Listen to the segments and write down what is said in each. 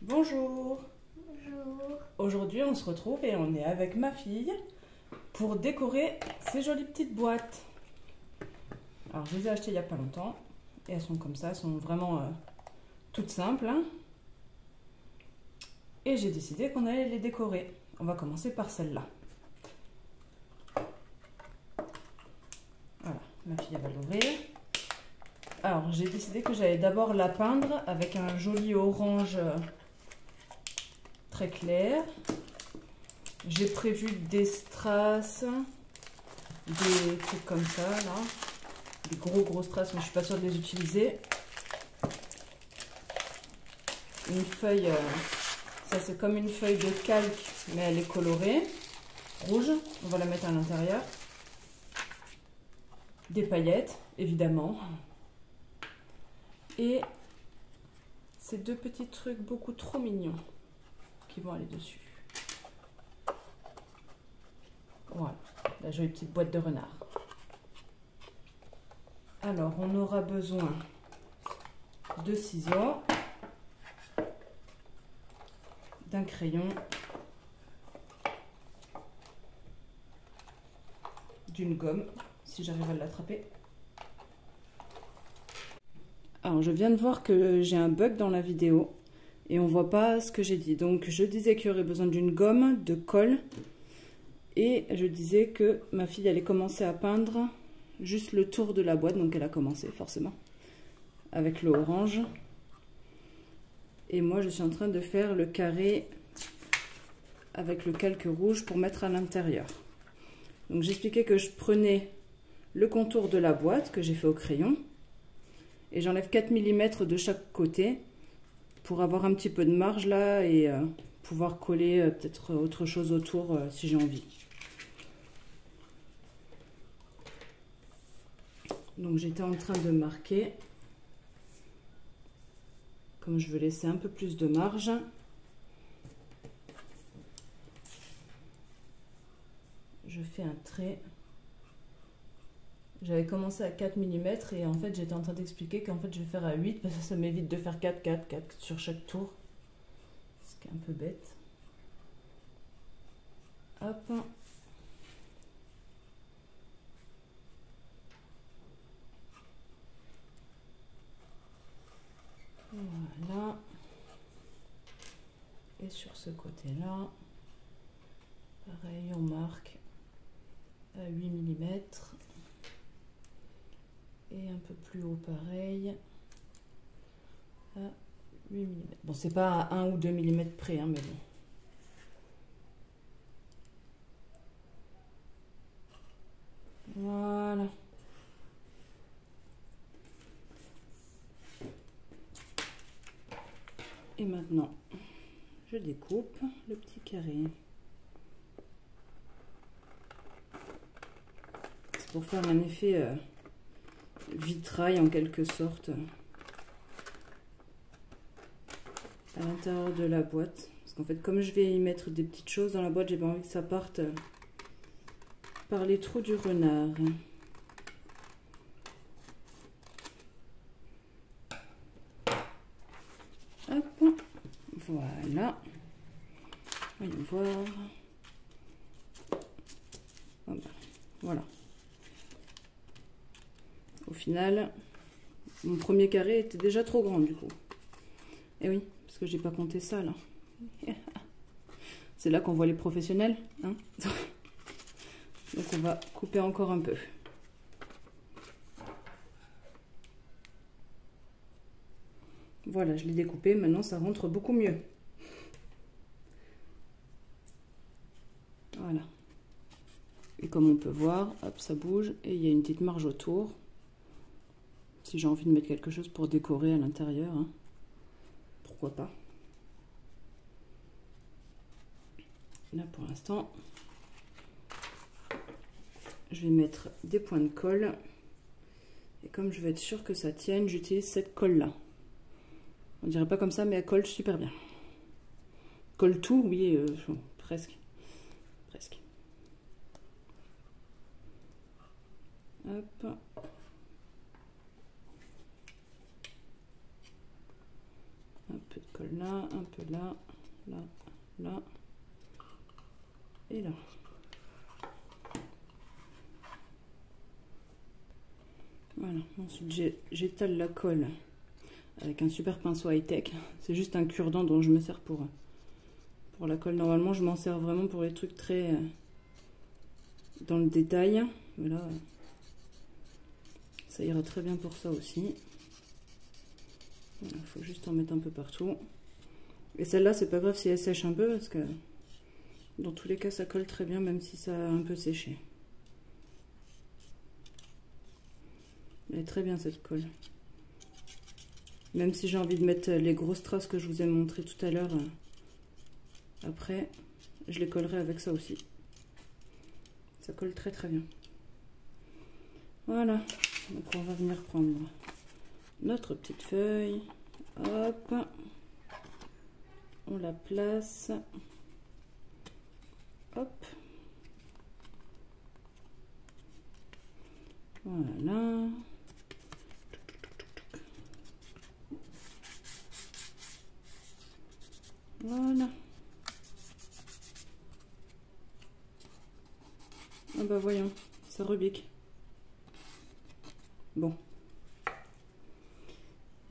Bonjour. Bonjour. Aujourd'hui, on se retrouve et on est avec ma fille pour décorer ces jolies petites boîtes. Alors, je les ai achetées il n'y a pas longtemps et elles sont comme ça, elles sont vraiment toutes simples, hein. Et j'ai décidé qu'on allait les décorer. On va commencer par celle-là. Voilà, ma fille elle va l'ouvrir. Alors, j'ai décidé que j'allais d'abord la peindre avec un joli orange très clair. J'ai prévu des strass, des trucs comme ça, là. Des gros strass, mais je suis pas sûre de les utiliser. Une feuille, ça c'est comme une feuille de calque, mais elle est colorée. Rouge, on va la mettre à l'intérieur. Des paillettes, évidemment. Et ces deux petits trucs beaucoup trop mignons qui vont aller dessus. Voilà, la jolie petite boîte de renard. Alors, on aura besoin de ciseaux, d'un crayon, d'une gomme, si j'arrive à l'attraper. Alors, je viens de voir que j'ai un bug dans la vidéo et on voit pas ce que j'ai dit. Donc, je disais qu'il y aurait besoin d'une gomme, de colle, et je disais que ma fille allait commencer à peindre juste le tour de la boîte. Donc, elle a commencé forcément avec le orange. Et moi, je suis en train de faire le carré avec le calque rouge pour mettre à l'intérieur. Donc, j'expliquais que je prenais le contour de la boîte que j'ai fait au crayon et j'enlève 4 mm de chaque côté pour avoir un petit peu de marge là et pouvoir coller peut-être autre chose autour si j'ai envie. Donc j'étais en train de marquer, comme je veux laisser un peu plus de marge. Je fais un trait. J'avais commencé à 4 mm et en fait j'étais en train d'expliquer qu'en fait je vais faire à 8 parce que ça m'évite de faire 4 sur chaque tour. Ce qui est un peu bête. Hop. Voilà. Et sur ce côté-là, pareil, on marque à 8 mm. Et un peu plus haut, pareil, à 8 mm. Bon, c'est pas à 1 ou 2 mm près, hein, mais bon. Voilà. Et maintenant, je découpe le petit carré. C'est pour faire un effet vitrail en quelque sorte à l'intérieur de la boîte. Parce qu'en fait, comme je vais y mettre des petites choses dans la boîte, j'ai pas envie que ça parte par les trous du renard. Hop, voilà. Voyons voir. Voilà. Au final, mon premier carré était déjà trop grand du coup. Et oui, parce que j'ai pas compté ça là. C'est là qu'on voit les professionnels, hein. Donc on va couper encore un peu. Voilà, je l'ai découpé, maintenant ça rentre beaucoup mieux. Voilà. Et comme on peut voir, hop, ça bouge et il y a une petite marge autour. Si j'ai envie de mettre quelque chose pour décorer à l'intérieur, hein, pourquoi pas. Là pour l'instant, je vais mettre des points de colle. Et comme je veux être sûre que ça tienne, j'utilise cette colle là. On dirait pas comme ça, mais elle colle super bien. Colle tout, oui, presque. Presque. Hop. Un peu de Colle là, un peu là, là, là et là. Voilà, ensuite j'étale la colle avec un super pinceau high-tech. C'est juste un cure-dent dont je me sers pour la colle. Normalement, je m'en sers vraiment pour les trucs très dans le détail. Voilà, ça ira très bien pour ça aussi. Il faut juste en mettre un peu partout. Et celle-là, c'est pas grave si elle sèche un peu parce que dans tous les cas, ça colle très bien même si ça a un peu séché. Elle est très bien cette colle. Même si j'ai envie de mettre les grosses traces que je vous ai montrées tout à l'heure, après, je les collerai avec ça aussi. Ça colle très très bien. Voilà. Donc on va venir prendre notre petite feuille. Hop. On la place. Hop. Voilà. Voilà. Ah bah voyons, ça rebique. Bon.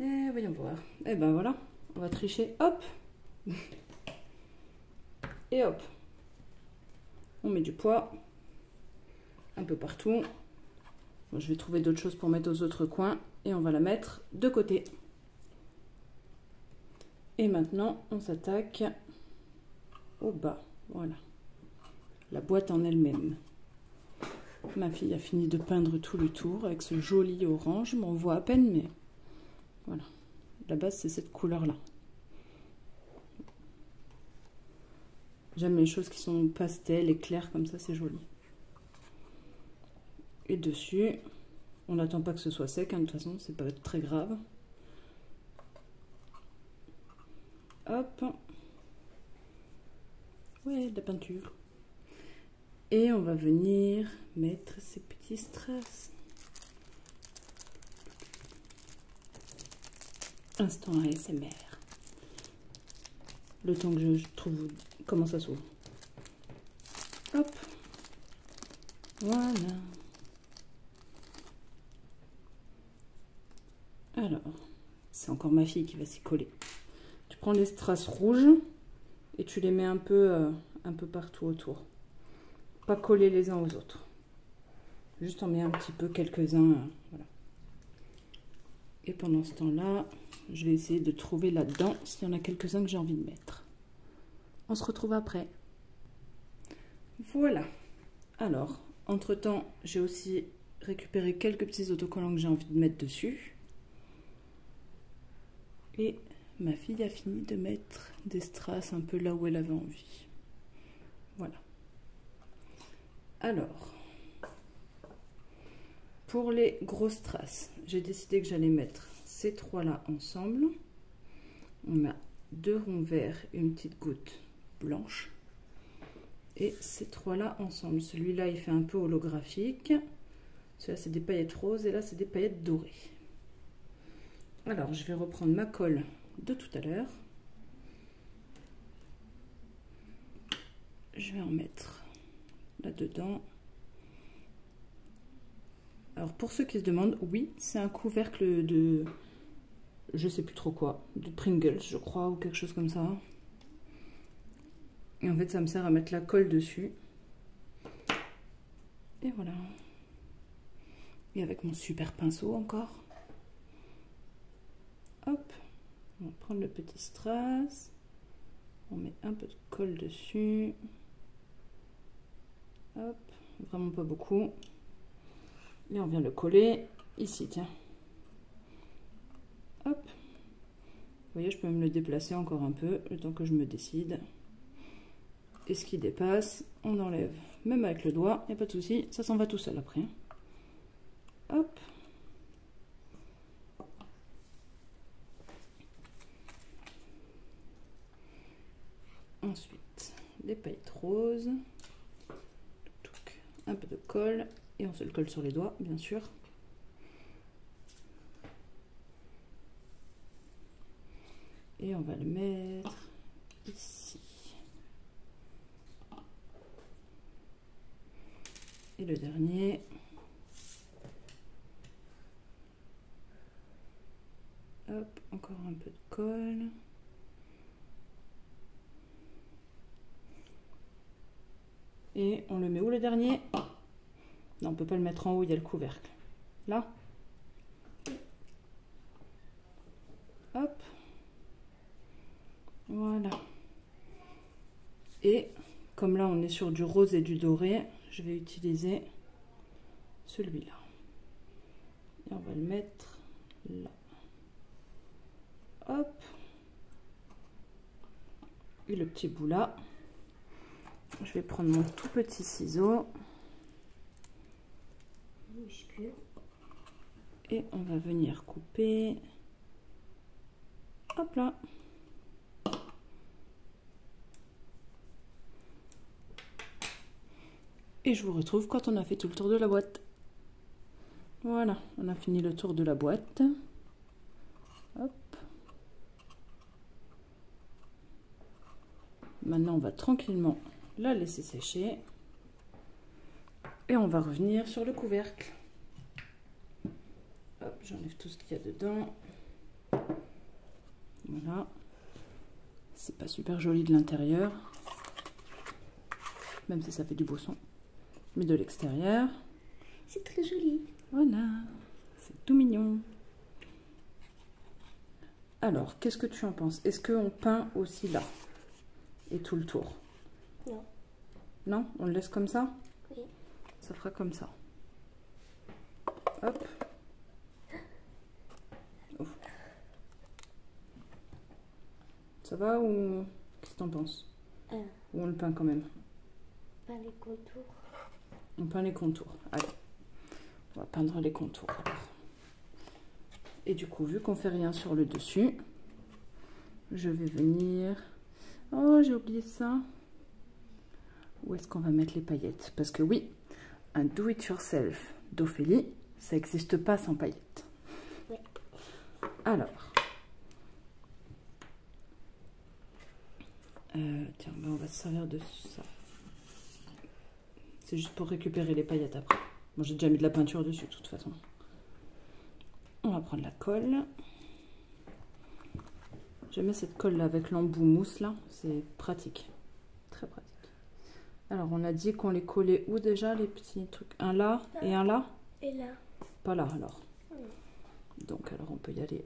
Et voyons voir. Et ben voilà, on va tricher. Hop. Et hop. On met du poids. Un peu partout. Bon, je vais trouver d'autres choses pour mettre aux autres coins. Et on va la mettre de côté. Et maintenant, on s'attaque au bas. Voilà. La boîte en elle-même. Ma fille a fini de peindre tout le tour avec ce joli orange. On voit à peine, mais voilà. La base, c'est cette couleur-là. J'aime les choses qui sont pastel et claires comme ça, c'est joli. Et dessus, on n'attend pas que ce soit sec, hein, de toute façon, c'est pas très grave. Hop. Ouais, de la peinture. Et on va venir mettre ces petits strass. Instant ASMR. Le temps que je trouve comment ça s'ouvre. Hop. Voilà. Alors, c'est encore ma fille qui va s'y coller. Tu prends les strass rouges et tu les mets un peu partout autour. Pas coller les uns aux autres. Juste en met un petit peu quelques-uns. Voilà. Et pendant ce temps-là, je vais essayer de trouver là-dedans s'il y en a quelques-uns que j'ai envie de mettre. On se retrouve après. Voilà. Alors, entre-temps, j'ai aussi récupéré quelques petits autocollants que j'ai envie de mettre dessus. Et ma fille a fini de mettre des strass un peu là où elle avait envie. Voilà. Alors, pour les grosses strass, j'ai décidé que j'allais mettre ces trois-là ensemble. On a deux ronds verts et une petite goutte blanche. Et ces trois-là ensemble. Celui-là, il fait un peu holographique. Celui-là, c'est des paillettes roses et là, c'est des paillettes dorées. Alors, je vais reprendre ma colle de tout à l'heure. Je vais en mettre là-dedans. Alors, pour ceux qui se demandent, oui, c'est un couvercle de... je sais plus trop quoi. De Pringles, je crois, ou quelque chose comme ça. Et en fait, ça me sert à mettre la colle dessus. Et voilà. Et avec mon super pinceau encore. Hop. On va prendre le petit strass. On met un peu de colle dessus. Hop. Vraiment pas beaucoup. Et on vient le coller ici, tiens. Hop. Vous voyez, je peux même le déplacer encore un peu, le temps que je me décide. Et ce qui dépasse, on enlève. Même avec le doigt, il n'y a pas de souci, ça s'en va tout seul après. Hop. Ensuite, des paillettes roses. Un peu de colle. Et on se le colle sur les doigts, bien sûr. Et on va le mettre ici. Et le dernier. Hop, encore un peu de colle. Et on le met où le dernier? Non, on peut pas le mettre en haut, il y a le couvercle. Là. Hop. Voilà. Et comme là on est sur du rose et du doré, je vais utiliser celui-là. Et on va le mettre là. Hop. Et le petit bout là. Je vais prendre mon tout petit ciseau. Et on va venir couper. Hop là. Et je vous retrouve quand on a fait tout le tour de la boîte. Voilà, on a fini le tour de la boîte. Hop. Maintenant, on va tranquillement la laisser sécher. Et on va revenir sur le couvercle. Hop, j'enlève tout ce qu'il y a dedans. Voilà. C'est pas super joli de l'intérieur. Même si ça fait du beau son. Mais de l'extérieur. C'est très joli. Voilà. C'est tout mignon. Alors, qu'est-ce que tu en penses? Est-ce qu'on peint aussi là? Et tout le tour? Non. Non? On le laisse comme ça? Oui. Ça fera comme ça. Hop. Ouf. Ça va ou qu'est-ce que t'en penses? Ou on le peint quand même? Pas les contours. On peint les contours. Allez. On va peindre les contours. Et du coup, vu qu'on fait rien sur le dessus, je vais venir... Oh, j'ai oublié ça. Où est-ce qu'on va mettre les paillettes? Parce que oui, un do-it-yourself d'Ophélie, ça n'existe pas sans paillettes. Oui. Alors, tiens, ben on va se servir de ça. C'est juste pour récupérer les paillettes après. Bon, j'ai déjà mis de la peinture dessus, de toute façon. On va prendre la colle. J'aime cette colle là avec l'embout mousse là, c'est pratique. Très pratique. Alors, on a dit qu'on les collait où déjà, les petits trucs? Un là et un là? Et là? Pas là alors. Donc, alors on peut y aller.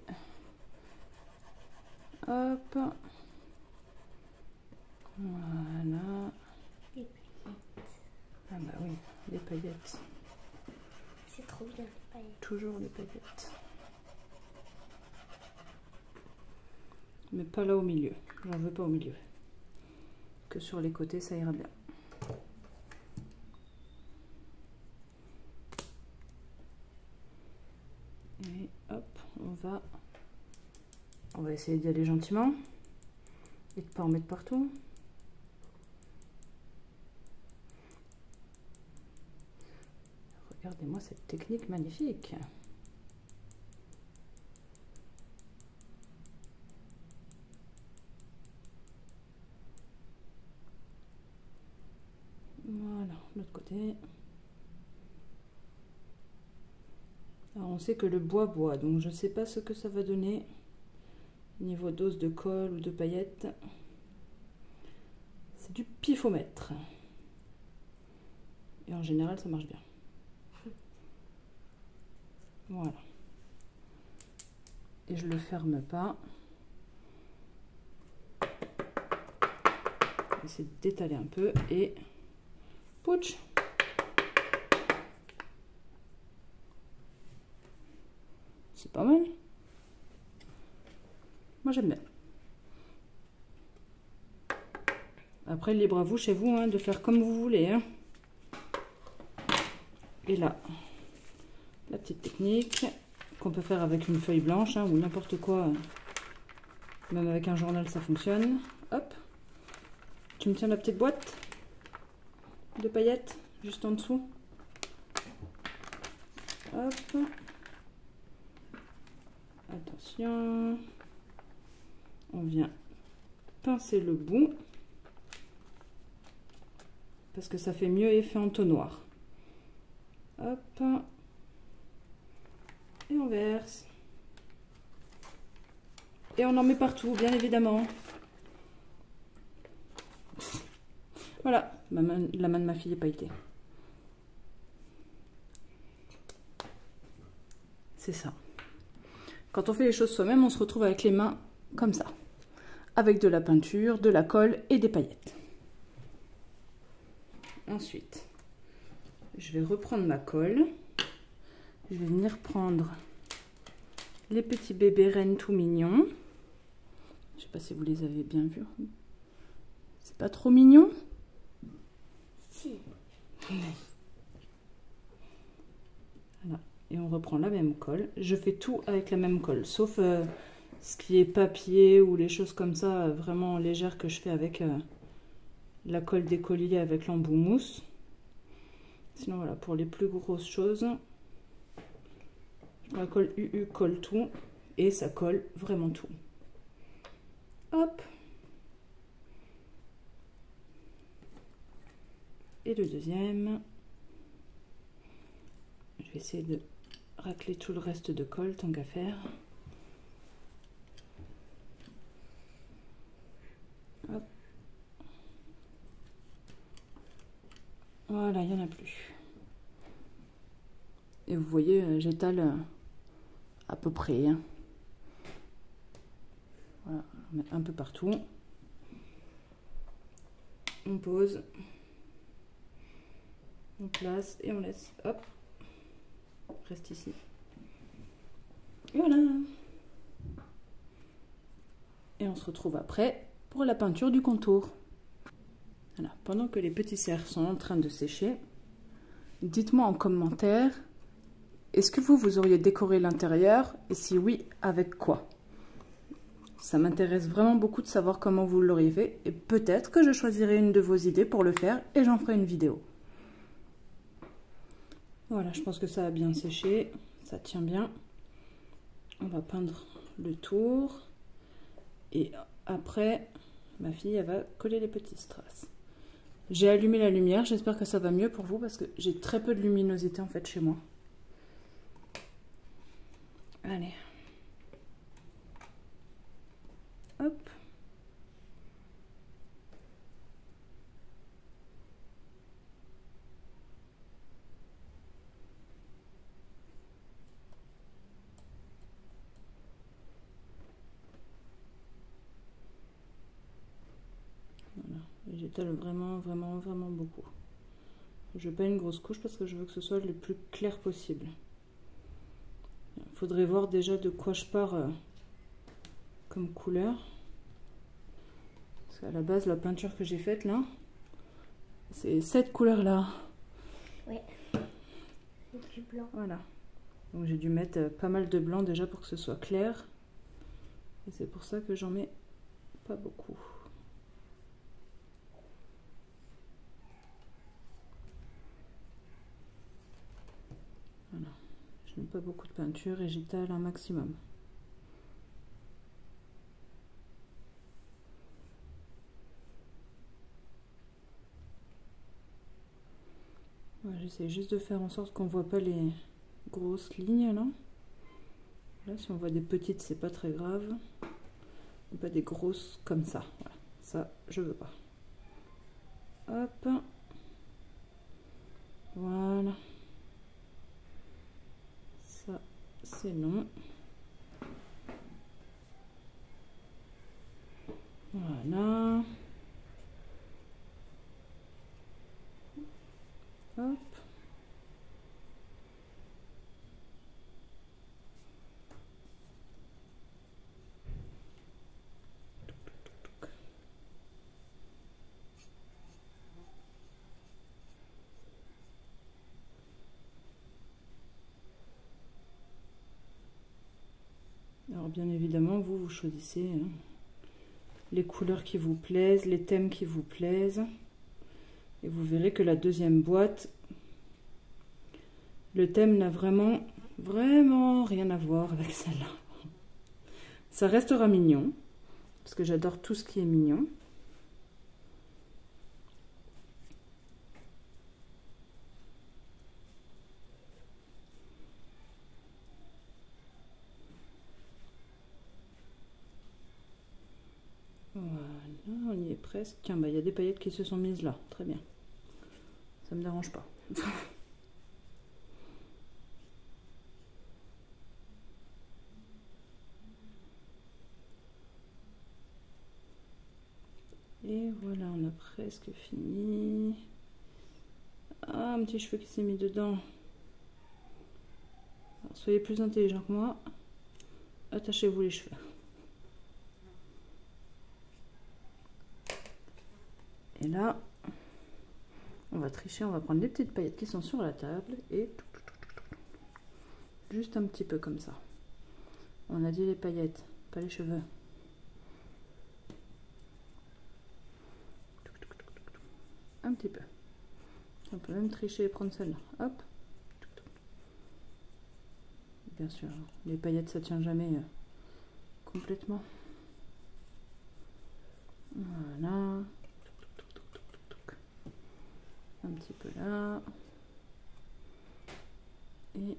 Hop. Voilà. Les paillettes. Ah bah oui, les paillettes. C'est trop bien les paillettes. Toujours les paillettes. Mais pas là au milieu. J'en veux pas au milieu. Que sur les côtés, ça ira bien. Et hop, on va essayer d'y aller gentiment et de pas en mettre partout. Regardez-moi cette technique magnifique. Voilà, l'autre côté. Alors on sait que le bois boit, donc je ne sais pas ce que ça va donner niveau dose de colle ou de paillettes. C'est du pifomètre. Et en général, ça marche bien. Voilà. Et je le ferme pas. Essayer d'étaler un peu et pouch. C'est pas mal. Moi j'aime bien. Après, libre à vous chez vous hein, de faire comme vous voulez. Hein. Et là, la petite technique qu'on peut faire avec une feuille blanche hein, ou n'importe quoi. Même avec un journal, ça fonctionne. Hop. Tu me tiens la petite boîte de paillettes juste en dessous. Hop. Attention. On vient pincer le bout parce que ça fait mieux effet entonnoir. Hop, et on verse. Et on en met partout, bien évidemment. Voilà, la main de ma fille est pailletée. C'est ça. Quand on fait les choses soi-même, on se retrouve avec les mains comme ça. Avec de la peinture, de la colle et des paillettes. Ensuite, je vais reprendre ma colle. Je vais venir prendre les petits bébés rennes tout mignons. Je sais pas si vous les avez bien vus. C'est pas trop mignon? Si. Voilà. Et on reprend la même colle. Je fais tout avec la même colle, sauf ce qui est papier ou les choses comme ça, vraiment légères que je fais avec la colle d'écolier avec l'embout mousse. Sinon voilà, pour les plus grosses choses, je prends la colle UU colle tout et ça colle vraiment tout. Hop. Et le deuxième, je vais essayer de racler tout le reste de colle tant qu'à faire. Hop. Voilà, il n'y en a plus. Et vous voyez, j'étale à peu près. Hein. Voilà, on met un peu partout. On pose. On place et on laisse. Hop. Reste ici. Voilà. Et on se retrouve après pour la peinture du contour. Voilà. Pendant que les petits cerfs sont en train de sécher, dites-moi en commentaire, est-ce que vous auriez décoré l'intérieur? Et si oui, avec quoi? Ça m'intéresse vraiment beaucoup de savoir comment vous l'auriez fait. Et peut-être que je choisirai une de vos idées pour le faire et j'en ferai une vidéo. Voilà, je pense que ça a bien séché. Ça tient bien. On va peindre le tour. Et après, ma fille, elle va coller les petits strass. J'ai allumé la lumière. J'espère que ça va mieux pour vous parce que j'ai très peu de luminosité en fait chez moi. Allez. Hop. Voilà. J'étale vraiment beaucoup. Je fais pas une grosse couche parce que je veux que ce soit le plus clair possible. Il faudrait voir déjà de quoi je pars comme couleur. Parce qu'à la base, la peinture que j'ai faite là, c'est cette couleur là. Oui. Du blanc. Voilà. Donc j'ai dû mettre pas mal de blanc déjà pour que ce soit clair. Et c'est pour ça que j'en mets pas beaucoup. Voilà. Je mets pas beaucoup de peinture et j'étale un maximum. Voilà, j'essaie juste de faire en sorte qu'on voit pas les grosses lignes là. Là, si on voit des petites, c'est pas très grave. Et pas des grosses comme ça. Voilà. Ça, je veux pas. Hop. Voilà. Ça, c'est non. Voilà. Hop. Alors bien évidemment, vous choisissez les couleurs qui vous plaisent, les thèmes qui vous plaisent. Et vous verrez que la deuxième boîte, le thème n'a vraiment rien à voir avec celle-là. Ça restera mignon, parce que j'adore tout ce qui est mignon. Voilà, on y est presque. Tiens, bah, il y a des paillettes qui se sont mises là. Très bien. Ça me dérange pas. Et voilà, on a presque fini. Ah, un petit cheveu qui s'est mis dedans. Alors, soyez plus intelligent que moi. Attachez-vous les cheveux. Et là, on va tricher, on va prendre les petites paillettes qui sont sur la table et juste un petit peu comme ça. On a dit les paillettes, pas les cheveux. Un petit peu. On peut même tricher et prendre celle-là. Hop. Bien sûr, les paillettes ça tient jamais complètement. Voilà. Un petit peu là. Et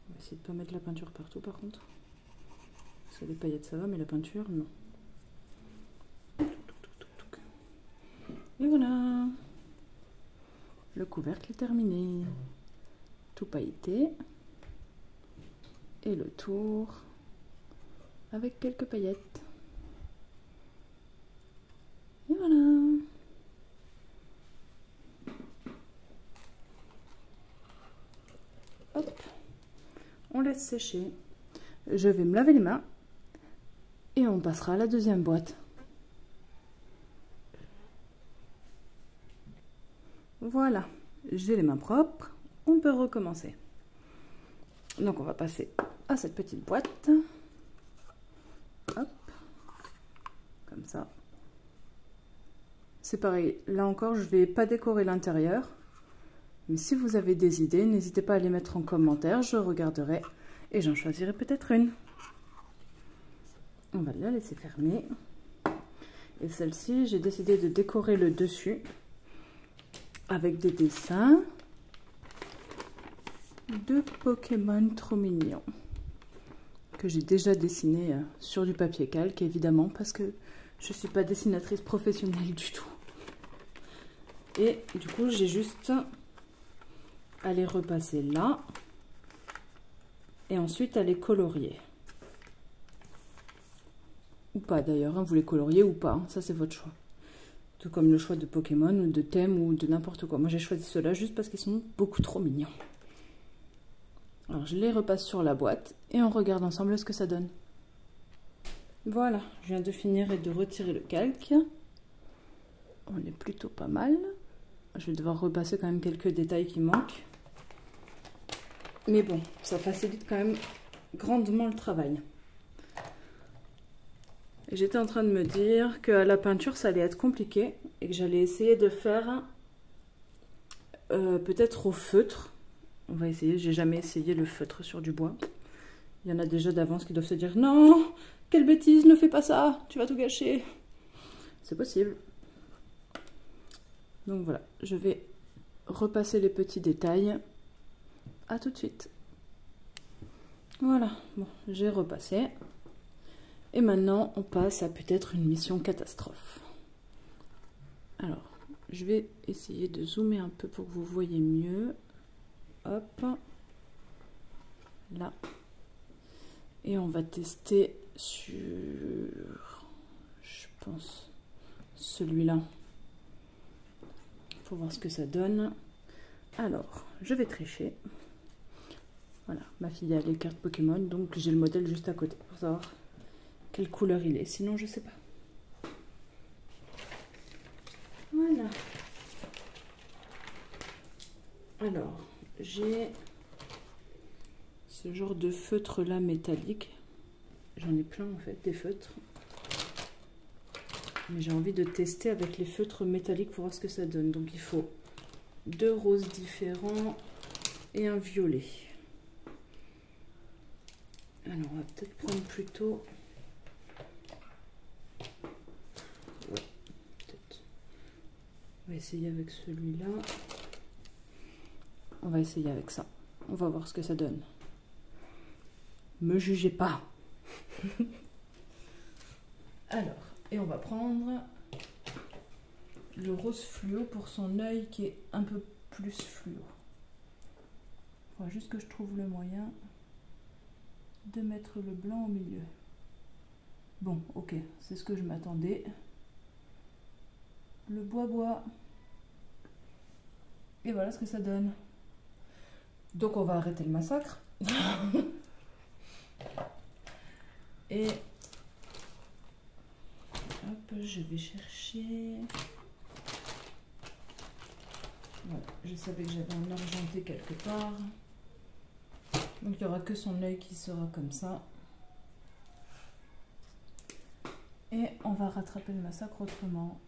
on va essayer de ne pas mettre la peinture partout par contre. Parce que les paillettes ça va, mais la peinture non. Et voilà. Le couvercle est terminé. Tout pailleté. Et le tour avec quelques paillettes. Et voilà. Hop. On laisse sécher. Je vais me laver les mains. Et on passera à la deuxième boîte. Voilà. J'ai les mains propres. On peut recommencer. Donc on va passer à cette petite boîte. Hop. Comme ça. C'est pareil. Là encore, je ne vais pas décorer l'intérieur. Mais si vous avez des idées, n'hésitez pas à les mettre en commentaire. Je regarderai et j'en choisirai peut-être une. On va la laisser fermer. Et celle-ci, j'ai décidé de décorer le dessus avec des dessins de Pokémon trop mignons que j'ai déjà dessiné sur du papier calque, évidemment, parce que je ne suis pas dessinatrice professionnelle du tout. Et du coup, j'ai juste à les repasser là et ensuite à les colorier. Ou pas d'ailleurs, hein, vous les coloriez ou pas, hein, ça c'est votre choix. Tout comme le choix de Pokémon ou de thème ou de n'importe quoi. Moi j'ai choisi ceux-là juste parce qu'ils sont beaucoup trop mignons. Alors je les repasse sur la boîte et on regarde ensemble ce que ça donne. Voilà, je viens de finir et de retirer le calque. On est plutôt pas mal. Je vais devoir repasser quand même quelques détails qui manquent. Mais bon, ça facilite quand même grandement le travail. J'étais en train de me dire qu'à la peinture, ça allait être compliqué et que j'allais essayer de faire peut-être au feutre. On va essayer, j'ai jamais essayé le feutre sur du bois. Il y en a déjà d'avance qui doivent se dire « Non, quelle bêtise, ne fais pas ça, tu vas tout gâcher !» C'est possible. Donc voilà, je vais repasser les petits détails. À tout de suite. Voilà, bon, j'ai repassé. Et maintenant, on passe à peut-être une mission catastrophe. Alors, je vais essayer de zoomer un peu pour que vous voyez mieux. Hop. Là. Et on va tester sur, je pense, celui-là. Pour voir ce que ça donne. Alors, je vais tricher. Voilà, ma fille a les cartes Pokémon, donc j'ai le modèle juste à côté pour savoir quelle couleur il est. Sinon, je sais pas. Voilà. Alors, j'ai ce genre de feutre là métallique. J'en ai plein en fait, des feutres. Mais j'ai envie de tester avec les feutres métalliques pour voir ce que ça donne. Donc il faut 2 roses différents et un violet. Alors on va peut-être prendre plutôt essayer avec celui-là. On va essayer avec ça. On va voir ce que ça donne. Me jugez pas. Alors, et on va prendre le rose fluo pour son œil qui est un peu plus fluo. Il faudra juste que je trouve le moyen de mettre le blanc au milieu. Bon, ok, c'est ce que je m'attendais. Le bois. Et voilà ce que ça donne. Donc on va arrêter le massacre. Et hop, je vais chercher. Voilà, je savais que j'avais un argenté quelque part. Donc il n'y aura que son œil qui sera comme ça. Et on va rattraper le massacre autrement.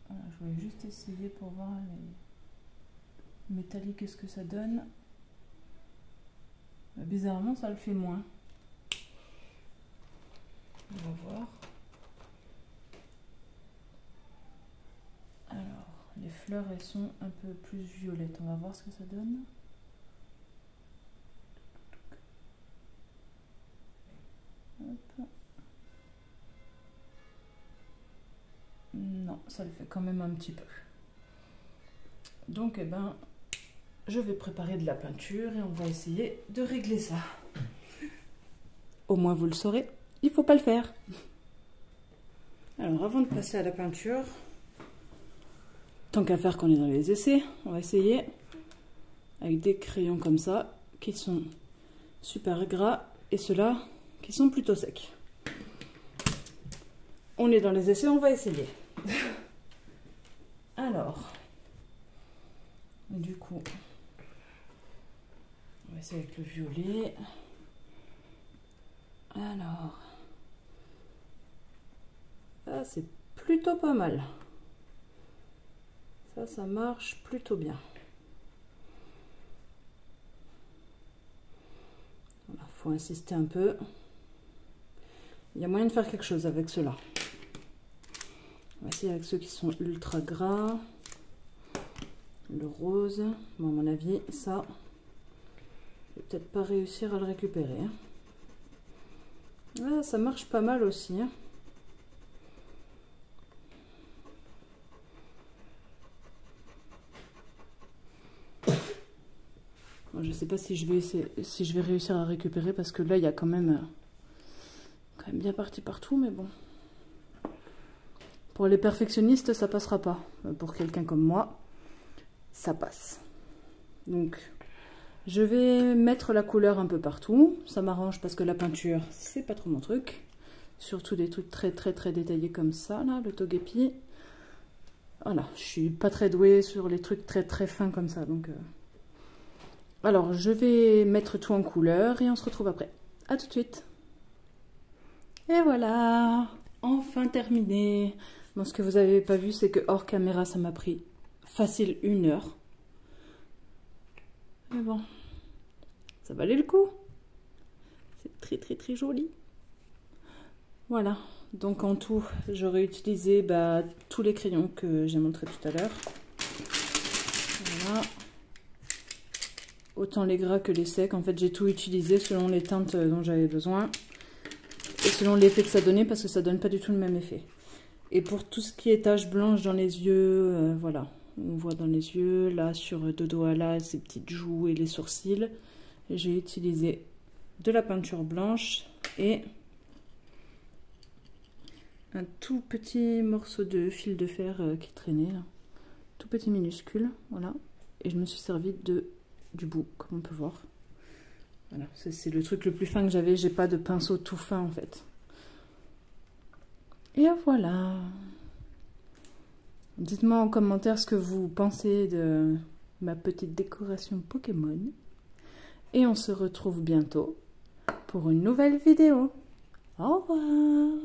Voilà, je voulais juste essayer pour voir les métalliques, qu'est-ce que ça donne. Bizarrement, ça le fait moins. On va voir. Alors, les fleurs, elles sont un peu plus violettes. On va voir ce que ça donne. Hop. Non, ça le fait quand même un petit peu. Donc, eh ben, je vais préparer de la peinture et on va essayer de régler ça. Au moins, vous le saurez, il ne faut pas le faire. Alors, avant de passer à la peinture, tant qu'à faire qu'on est dans les essais, on va essayer avec des crayons comme ça, qui sont super gras, et ceux-là qui sont plutôt secs. On est dans les essais, on va essayer. Alors, du coup, on va essayer avec le violet. Alors, ça c'est plutôt pas mal. Ça marche plutôt bien. Voilà, faut insister un peu. Il y a moyen de faire quelque chose avec cela. On va essayer avec ceux qui sont ultra gras. Le rose. Bon, à mon avis, ça, je vais peut-être pas réussir à le récupérer. Ah, ça marche pas mal aussi. Bon, je sais pas si je vais réussir à récupérer parce que là, il y a quand même bien parti partout, mais bon. Pour les perfectionnistes, ça passera pas. Pour quelqu'un comme moi, ça passe. Donc, je vais mettre la couleur un peu partout. Ça m'arrange parce que la peinture, c'est pas trop mon truc. Surtout des trucs très détaillés comme ça, là, le togepi. Voilà, je suis pas très douée sur les trucs très fins comme ça. Donc, alors, je vais mettre tout en couleur et on se retrouve après. À tout de suite. Et voilà, enfin terminé. Bon, ce que vous n'avez pas vu, c'est que hors caméra, ça m'a pris facile 1 heure. Mais bon, ça valait le coup. C'est très joli. Voilà, donc en tout, j'aurais utilisé tous les crayons que j'ai montré tout à l'heure. Voilà. Autant les gras que les secs. En fait, j'ai tout utilisé selon les teintes dont j'avais besoin. Et selon l'effet que ça donnait, parce que ça donne pas du tout le même effet. Et pour tout ce qui est taches blanches dans les yeux, voilà. On voit dans les yeux, là, sur deux doigts, là, ces petites joues et les sourcils. J'ai utilisé de la peinture blanche et un tout petit morceau de fil de fer qui traînait, là. Tout petit minuscule, voilà. Et je me suis servi du bout, comme on peut voir. Voilà, c'est le truc le plus fin que j'avais. J'ai pas de pinceau tout fin en fait. Et voilà. Dites-moi en commentaire ce que vous pensez de ma petite décoration Pokémon. Et on se retrouve bientôt pour une nouvelle vidéo. Au revoir.